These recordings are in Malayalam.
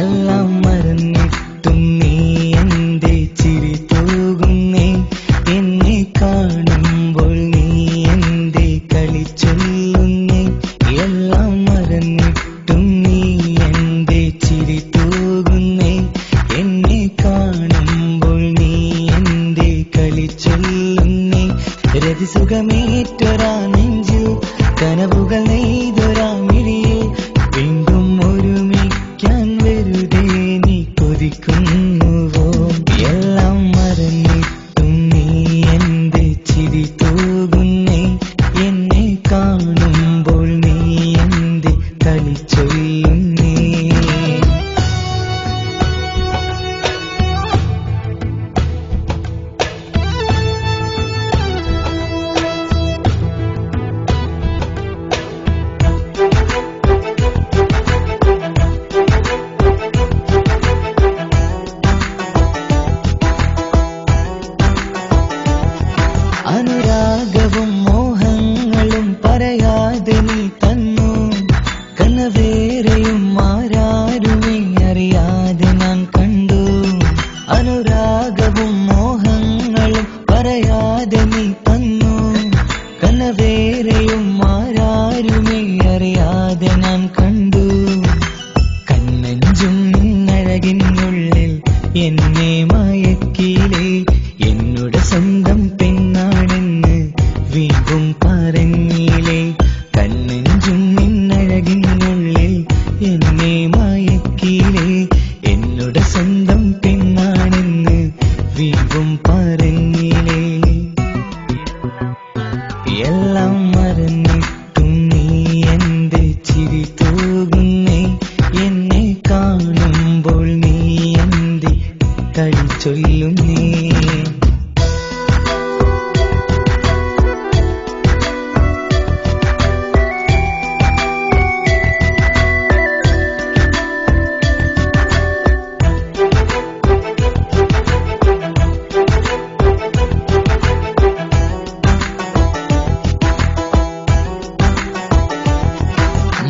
എല്ലാം മറന്നിട്ടും നീ എന്റെ ചിരി തൂകുന്നേ, എന്നെ കാണുമ്പോൾ നീ എന്റെ കളി ചൊല്ലുന്നേ. എല്ലാം മറന്നിട്ടും നീ എന്റെ ചിരി തൂകുന്നേ, എന്നെ കാണുമ്പോൾ നീ എന്റെ കളി ചൊല്ലുന്നേ. രതിസുഖമേറ്റൊരാ നെഞ്ചിൽ കനവുകൾ നെയ്തൊരാ മിഴിയിൽ വീണ്ടും ഒരുമിക്കാൻ വെറുതെ നീ കൊതിക്കുന്നുവോ? എല്ലാം മറന്നിട്ടും നീ എന്റെ ചിരി തൂകുന്നേ, എന്നെ കാണുമ്പോൾ നീ എന്റെ കളി ചൊല്ലുന്നേ. അനുരാഗവും മോഹങ്ങളും പറയാതെ നീ തന്നു, കനവേറെയും ആരാരുമേ അറിയാതെ ഞാൻ കണ്ടു. അനുരാഗവും മോഹങ്ങളും പറയാതെ നീ തന്നു, കനവേറെയും ആരാരുമേ അറിയാതെ ഞാൻ കണ്ടു. കണ്ണഞ്ചും നിന്നഴകിനുള്ളിൽ എന്നെ മയക്കിലേ, എന്നോട് സ്വന്തം പെണ്ണാണെന്ന് വീണ്ടും പറഞ്ഞില്ലേ. കണ്ണെഞ്ചും നിന്നഴകിനുള്ളിൽ എന്നെ മയക്കിലേ, എന്നോട് സ്വന്തം പെണ്ണാണെന്ന് വീണ്ടും പറഞ്ഞില്ലേ. എല്ലാം മറന്നിട്ടും നീ എന്റെ ചിരി തൂകുന്നേ, എന്നെ കാണുമ്പോൾ നീ എന്റെ കളി ചൊല്ലുന്നേ.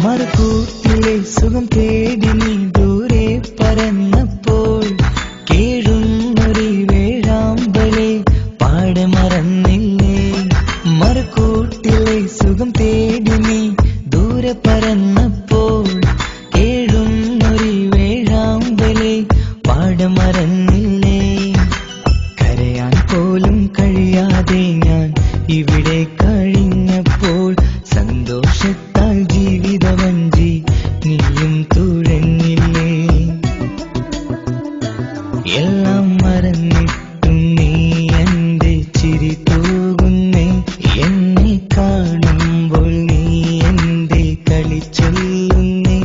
മറുകൂട്ടിലെ സുഖം തേടി നീ ദൂരെ പറന്നപ്പോൾ കേഴുന്നൊരു വേഴാമ്പലെ പാടെ മറന്നില്ലേ. മറുകൂട്ടിലെ സുഖം തേടി നീ ദൂരെ പറന്നപ്പോൾ കേഴുന്നൊരു വേഴാമ്പലെ പാടെ മറന്നില്ലേ. കരയാൻ പോലും കഴിയാതെ ഞാൻ ഇവിടെ കഴിഞ്ഞപ്പോൾ സന്തോഷത്താൽ ജീവിതവഞ്ചി നീയും തുഴഞ്ഞില്ലേ. എല്ലാം മറന്നിട്ടും നീ എന്റെ ചിരി തൂകുന്നേ, എന്നെ കാണുമ്പോൾ നീ എന്റെ കളി ചൊല്ലുന്നേ.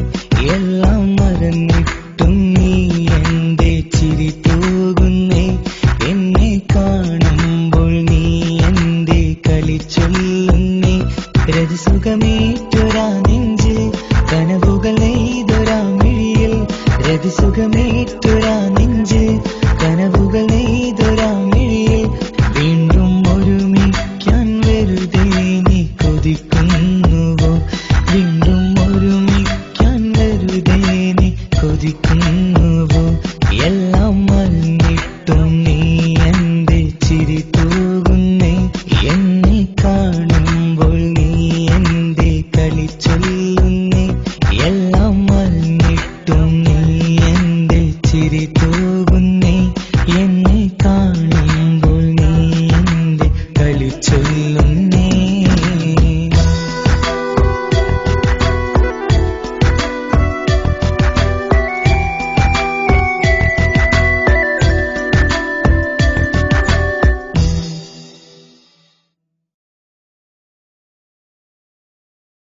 എല്ലാം മറന്നിട്ടും നീ എന്റെ ചിരി തൂകുന്നേ, എന്നെ കാണുമ്പോൾ നീ എന്റെ കളി ചൊല്ലുന്നേ. രതിസുഖമേറ്റൊരാ നെഞ്ചിൽ കനവുകൾ നെയ്തൊരാ മിഴിയിൽ, രതിസുഖമേറ്റൊരാ നെഞ്ചിൽ കനവുകൾ നെയ്തൊരാ മിഴിയിൽ വീണ്ടും ഒരുമിക്കാൻ വെറുതെ നീ കൊതിക്കുന്നുവോ? വീണ്ടും ഒരുമിക്കാൻ വെറുതെ നീ കൊതിക്കുന്നുവോ? എല്ലാം മറന്നിട്ടും നീ എന്റെ ചിരി തൂകുന്നേ, എന്നെ കാണുമ്പോൾ നീ എന്റെ കളി ചൊല്ലുന്നേ. എല്ലാം മറന്നിട്ടും നീ എന്റെ ചിരി തൂകുന്നേ.